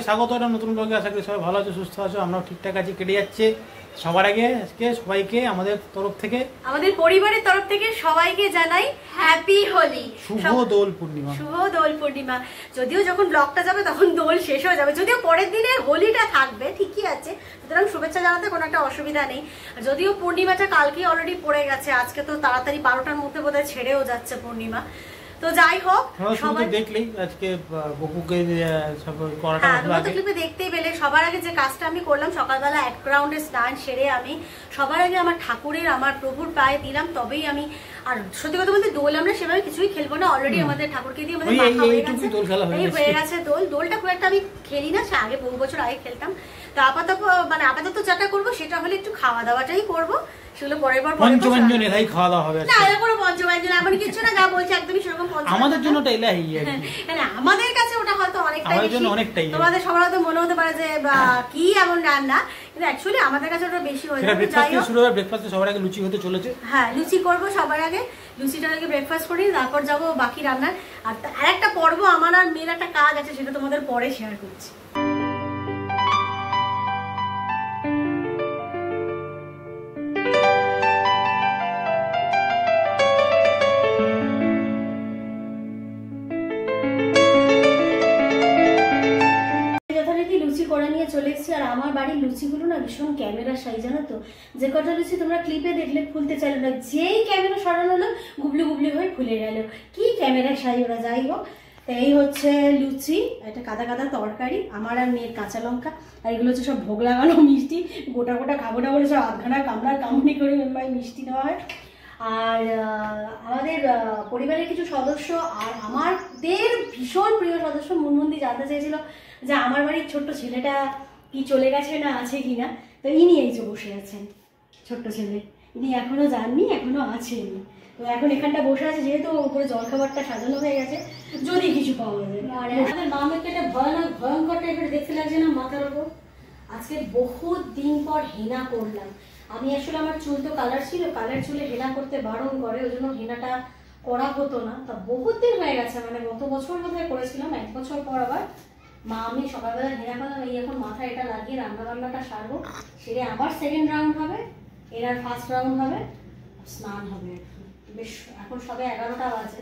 স্বাগত একটা নতুন ব্লগে। আশা করি সবাই ভালো আছো, সুস্থ আছো, আমরাও ঠিকঠাক আছি, কেটে যাচ্ছে। সবার আগে আজকে সবাইকে আমাদের তরফ থেকে, আমাদের পরিবারের তরফ থেকে সবাইকে জানাই হ্যাপি হোলি, শুভ দোল পূর্ণিমা। শুভ দোল পূর্ণিমা। যদিও যখন ব্লগটা যাবে তখন দোল শেষ হয়ে যাবে, যদিও পরের দিনে হোলিটা থাকবে, ঠিকই আছে, সুতরাং শুভেচ্ছা জানাতে কোনো একটা অসুবিধা নেই। যদিও পূর্ণিমাটা কালকে অলরেডি পড়ে গেছে, আজকে তো তাড়াতাড়ি 12টার মধ্যে বোধহয় ছেড়েও যাচ্ছে পূর্ণিমা। তো যাই হোক, সবাই দেখলেই আজকে বকুকে সব করাটা তোমরা তো ক্লিপে দেখতেই পেলে। সবার আগে যে কাজটা আমি করলাম, সকালবেলা এক রাউন্ডে স্নান সেরে আমি সবার আগে আমার ঠাকুরের, আমার প্রভুর পায়ে দিলাম, তবেই আমি। আর সত্যি কথা বলতে দোল আমরা সেভাবে কিছুই খেলবো না, অলরেডি আমাদের ঠাকুরকে দিয়ে আমাদের মাখা হয়ে গেছে, হয়ে গেছে দোল। দোলটা খুব একটা আমি খেলি না, সে আগে বহু বছর আগে খেলতাম। তো আপাতত যেটা করবো সেটা হলে একটু খাওয়া দাওয়াটাই করবো, সেগুলো পরের পর পঞ্চব্যঞ্জন এলাই খাওয়া দাওয়া হবে। না, এর কোনো পঞ্চব্যঞ্জন এমন কিছু না, যা বলছে একদমই সেরকম পঞ্চব্যঞ্জন আমাদের জন্য এটা এলাই, মানে আমাদের কাছে ওটা হয়তো অনেকটাই, তোমাদের সবার হয়তো মনে হতে পারে যে কি এমন রান্না, কিন্তু অ্যাকচুয়ালি আমাদের কাছে ওটা বেশি হয়ে যাবে। যাই হোক, শুরু হবে ব্রেকফাস্টে সবার আগে লুচি হতে চলেছে। হ্যাঁ, লুচি করবো সবার আগে, লুচিটা আগে ব্রেকফাস্ট করি, তারপর যাবো বাকি রান্নার। আর একটা পর্ব আমার আর মেয়ের একটা কাজ আছে, সেটা তোমাদের পরে শেয়ার করছি। করে নিয়ে চলে এসেছি। আর আমার বাড়ির লুচিগুলো না ভীষণ ক্যামেরা সাই, জানো তো। যে কটা লুচি তোমরা ক্লিপে দেখলে খুলতে চাইলো না, যেই ক্যামেরা সরানো হলো গুবলি গুবলি হয়ে খুলে গেল। কি ক্যামেরা সাই ওরা! যাই হোক, তো এই হচ্ছে লুচি, একটা কাদা কাদা তরকারি, আমার আর মেয়ের কাঁচা লঙ্কা, আর এগুলো হচ্ছে সব ভোগ লাগানো মিষ্টি। গোটা গোটা খাবো না বলে সব আধখানা কামড়ি করে মিষ্টি নেওয়া হয়। আর আমাদের পরিবারের কিছু সদস্য আর আমাদের ভীষণ প্রিয় সদস্য মুনমুন্দি জানতে চেয়েছিল যে আমার বাড়ির ছোট্ট ছেলেটা কি চলে গেছে না আছে কিনা। তো ইনি এই যে বসে আছেন, ছোট্ট ছেলে, ইনি এখনো যাননি, এখনো আছেন। তো এখন এখানটা বসে আছে, যেহেতু উপরে জলখাবারটা সাজানো হয়ে গেছে, যদি কিছু পাওয়া যায়। আর আমাদের মামাকে একটা ভয়ঙ্কর টাইপের দেখতে লাগছে না মাথার ওপর। আজকে বহুত দিন পর হেনা করলাম আমি। আসলে আমার চুল তো কালার ছিল, কালার চুলে হেনা করতে বারণ করে, ওই জন্য হেনাটা করা হতো না। তা বহুত দিন হয়ে গেছে, মানে গত বছর বোধহয় করেছিলাম, 1 বছর পর আবার মা আমি সকালবেলা হেনা করলাম। এই এখন মাথায় এটা লাগিয়ে রান্না বান্নাটা সারবো, সেটা আবার সেকেন্ড রাউন্ড হবে, এর আর ফার্স্ট রাউন্ড হবে, স্নান হবে। বেশ এখন সবে 11টা বাজে,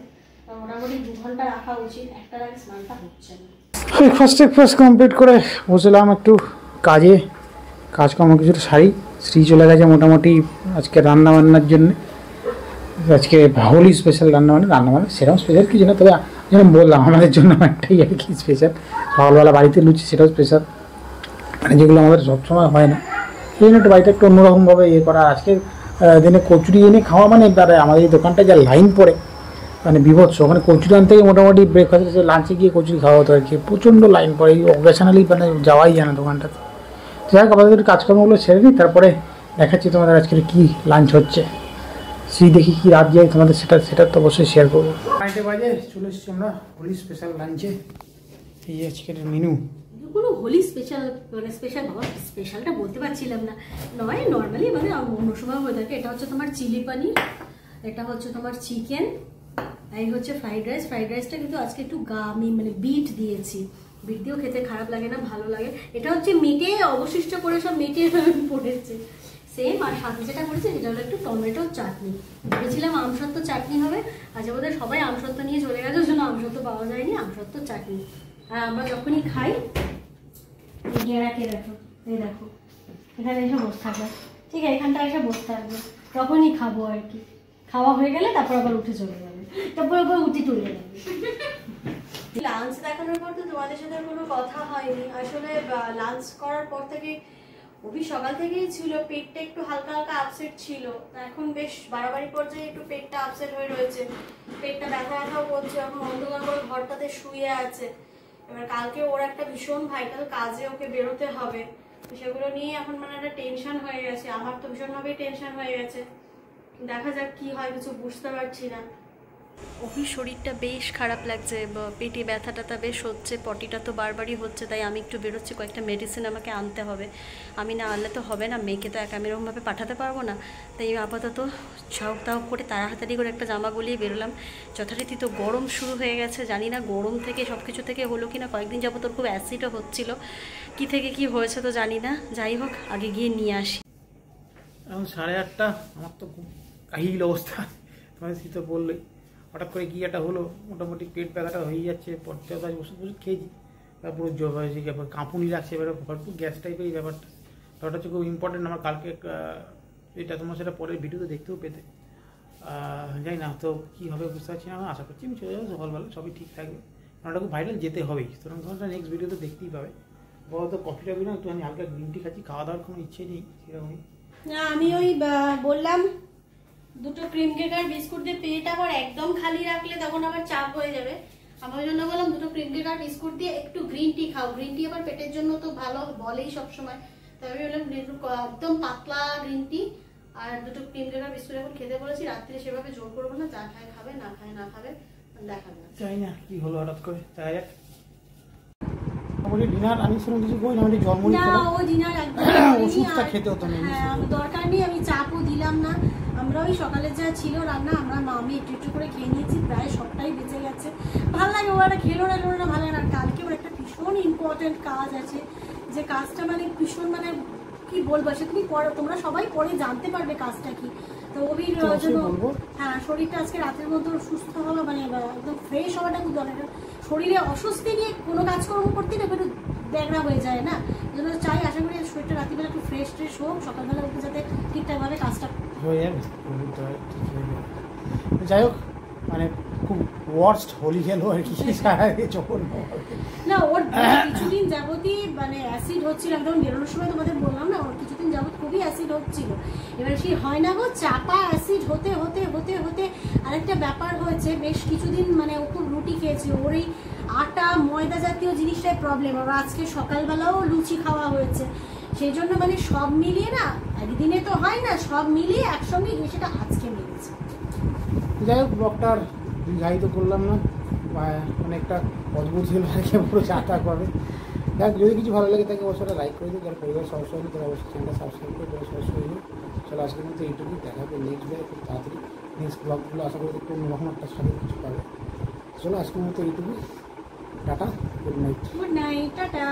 মোটামুটি 2 ঘন্টা রাখা উচিত, একটার আগে স্নানটা হচ্ছে না। ব্রেকফাস্ট কমপ্লিট করে বসলাম একটু কাজে, কাজকর্ম কিছুটা সারি। শ্রী চলে গেছে মোটামুটি আজকে রান্না বান্নার জন্য। আজকে হোলি স্পেশাল রান্না সেরকম স্পেশাল কিছু না, তবে যেরকম বললাম আমাদের জন্য একটাই আর কি স্পেশাল। সকালবেলা বাড়িতে লুচি, সেটাও স্পেশাল, মানে যেগুলো আমাদের সবসময় হয় না, এই জন্য একটু বাড়িতে একটু অন্যরকমভাবে ইয়ে করা। আজকের দিনে কচুরি এনে খাওয়া, মানে তার আমাদের এই দোকানটা যা লাইন পড়ে, মানে বিভৎস। ওখানে কচুরি আনতে গিয়ে মোটামুটি ব্রেকফাস্টে লাঞ্চে গিয়ে কচুরি খাওয়া হতো আর কি, প্রচণ্ড লাইন পড়ে, এই অকেশনালি মানে যাওয়াই যায় না দোকানটাতে। যাই হোক, আমাদের কাজকর্মগুলো সেরে নিই, তারপরে দেখাচ্ছি তোমাদের আজকের কী লাঞ্চ হচ্ছে। সেই দেখি কি রাত যায় তোমাদের, সেটা তো অবশ্যই শেয়ার করবো। 9টা বাজে, চলে এসেছি আমরা হোলি স্পেশাল লাঞ্চে। এই আজকের মেনু কোনো হোলি স্পেশাল, মানে স্পেশাল বাবা স্পেশালটা বলতে পারছিলাম না, নয় নর্মালি মানে অন্য সময় হয়ে থাকে। এটা হচ্ছে তোমার চিলি পনির, এটা হচ্ছে তোমার চিকেন, এই হচ্ছে ফ্রাইড রাইস। ফ্রাইড রাইসটা কিন্তু আজকে একটু আমি মানে বিট দিয়েছি, বিট দিয়েও খেতে খারাপ লাগে না, ভালো লাগে। এটা হচ্ছে মেটে অবশিষ্ট করে সব মেটে পড়েছে সেম। আর সাথে যেটা করেছে সেটা হলো একটু টমেটো চাটনি। ভেবেছিলাম আমসত্ত্ব চাটনি হবে, আজ বোধহয় সবাই আমসত্ত্ব নিয়ে চলে গেছে, ওই জন্য আমসত্ত্ব পাওয়া যায়নি, আমসত্ত্ব চাটনি। আর আমরা যখনই খাই গেঁড়াকে দেখো, এই দেখো এখানে এসে বসে থাকবে, ঠিক আছে, এখানটা এসে বসে থাকবে, তখনই খাবো আর কি। খাওয়া হয়ে গেলে তারপর আবার উঠে চলে যাবে, তারপর আবার উঠে চলে যাবে। লাঞ্চ দেখানোর পর তো তোমাদের সাথে কোনো কথা হয়নি। আসলে লাঞ্চ করার পর থেকে অভি সকাল থেকেই ছিল, পেটটা একটু হালকা হালকা আপসেট ছিল, এখন বেশ বাড়াবাড়ি পর্যায়ে একটু পেটটা আপসেট হয়ে রয়েছে, পেটটা ব্যথা ব্যথাও করছে। এখন অন্ধকার করে ঘরটাতে শুয়ে আছে। এবার কালকে ওর একটা ভীষণ ভাইটাল কাজে ওকে বেরোতে হবে, তো সেগুলো নিয়ে এখন মানে একটা টেনশন হয়ে গেছে। আমার তো ভীষণভাবেই টেনশন হয়ে গেছে, দেখা যাক কি হয়, কিছু বুঝতে পারছি না। অভির শরীরটা বেশ খারাপ লাগছে, পেটে ব্যথা ট্যাথা বেশ হচ্ছে, পটিটা তো বারবারই হচ্ছে, তাই আমি একটু বেরোচ্ছি, কয়েকটা মেডিসিন আমাকে আনতে হবে। আমি না আনলে তো হবে না, মেয়েকে তো একা আমি এরকমভাবে পাঠাতে পারবো না। তাই আপাতত ঝাউক তাওক করে তাড়াতাড়ি করে একটা জামা গলিয়ে বেরোলাম। যথারীতি তো গরম শুরু হয়ে গেছে, জানি না গরম থেকে সব কিছু থেকে হলো কি না, কয়েকদিন যাবো তোর খুব অ্যাসিডও হচ্ছিলো, কি থেকে কি হয়েছে তো জানি না। যাই হোক, আগে গিয়ে নিয়ে আসি। এখন 8:30, আমার তো খুব কাহিল অবস্থা, তোমার তো বললেই। হঠাৎ করে কি একটা হলো, মোটামুটি পেট ব্যথাটা হয়ে যাচ্ছে, পর্যাপ্ত ওষুধ খেয়েছি, তারপরে জ্বর হয়েছে, কাঁপুনি লাগছে, এবারে ভরপুর গ্যাস টাইপের এই ব্যাপারটা। তো ওটা হচ্ছে খুব ইম্পর্টেন্ট। আমার কালকে এটা তোমার সেটা পরের ভিডিওতে দেখতেও পেতে, জানি না তো কী হবে বুঝতে পারছি না। আমি আশা করছি আমি চলে যাবো সকালবেলা, সবই ঠিক থাকবে, কারণ ওটা খুব ভাইরাল যেতে হবেই, সুতরাং তোমার নেক্সট ভিডিওতে দেখতেই পাবে। বড় তো কফি টফি না, একটুখানি হালকা গ্রিন টি খাচ্ছি, খাওয়া দাওয়ার কোনো ইচ্ছে নেই সেরকমই। না আমি ওই বললাম দুটো ক্রিম কেক আর বিস্কুট দিয়ে পেট আবার একদম খালি রাখলে তখন আবার চাপ হয়ে যাবে। আমার জন্য বললাম দুটো ক্রিম কেক আর বিস্কুট দিয়ে একটু গ্রিন টি খাও, গ্রিন টি আবার পেটের জন্য তো ভালো বলেই সবসময়। তাই আমি বললাম একদম পাতলা গ্রিন টি আর দুটো ক্রিম কেক আর বিস্কুট এখন খেতে বলেছি। রাত্রে সেভাবে জোর করবো না, যা খায় খাবে, না খায় না খাবে, দেখা যাবে। জানি না কি হলো হঠাৎ করে, তাই যাক। ডিনার আমি সেরকম কিছু করি না, আমি জন্মদিন না ও ডিনার একদম ওষুধটা খেতে হতো না। হ্যাঁ দরকার নেই, আমি চাপও দিলাম না। আমরা ওই সকালে যা ছিল রান্না আমরা মামি একটু একটু করে খেয়ে নিয়েছি, প্রায় সবটাই বেঁচে গেছে। ভালো লাগে, ওরা খেলো না ভালো লাগে না। কালকে ওর একটা ভীষণ ইম্পর্টেন্ট কাজ আছে, যে কাজটা মানে ভীষণ মানে কি বলবো, সে তুমি পরে তোমরা সবাই পরে জানতে পারবে কাজটা কি। তো ওবির জন্য হ্যাঁ শরীরটা আজকে রাতের মধ্যে সুস্থ হওয়া মানে একদম ফ্রেশ হওয়াটা খুব দরকার। শরীরে অস্বস্তি নিয়ে কোনো কাজকর্ম করতে না একটু ব্যাগরা হয়ে যায় না, জন্য চাই আশা করি শরীরটা রাত্রিবেলা একটু ফ্রেশ ট্রেশ হোক, সকালবেলা উঠে যাতে ঠিকঠাকভাবে কাজটা হয়ে যাবে, ঠিক হয়ে যাবে। যাই হোক, মানে খুব ওয়ার্স্ট হোলি গেল আর কি, যখন না ওর কিছুদিন যাবতই মানে অ্যাসিড হচ্ছিল, আমি তখন বেরোনোর সময় তোমাদের বললাম না, ওর কিছুদিন যাবত খুবই অ্যাসিড হচ্ছিল। এবার সেই হয় না গো, চাপা অ্যাসিড হতে হতে হতে হতে আরেকটা ব্যাপার হয়েছে, বেশ কিছুদিন মানে ও খুব রুটি খেয়েছে, ওর এই আটা ময়দা জাতীয় জিনিসটাই প্রবলেম। আর আজকে সকালবেলাও লুচি খাওয়া হয়েছে, সেই জন্য মানে সব মিলিয়ে না, একদিনে তো হয় না, সব মিলিয়ে একসঙ্গে সেটা আজকে মিলেছে। যাই হোক, ব্লগটার দীর্ঘায়িত করলাম না, অনেকটা অদ্ভুত ছিল আর কি, পুরো চাটা করবে। দেখ যদি কিছু ভালো লাগে তাকে অবশ্যই লাইক করে দিই, যারা পরিবার সদস্য হলে তারা অবশ্যই চ্যানেলটা সাবস্ক্রাইব করে তারা সদস্য হয়ে যাবে। চলো আজকের মধ্যে এইটুকুই, দেখা হবে নেক্সট ডে খুব তাড়াতাড়ি। নেক্সট ব্লগগুলো আশা করি একটু অন্যরকম একটা সাথে কিছু পাবে। চলো আজকের মতো এইটুকুই, tata, good night. Good night, tata.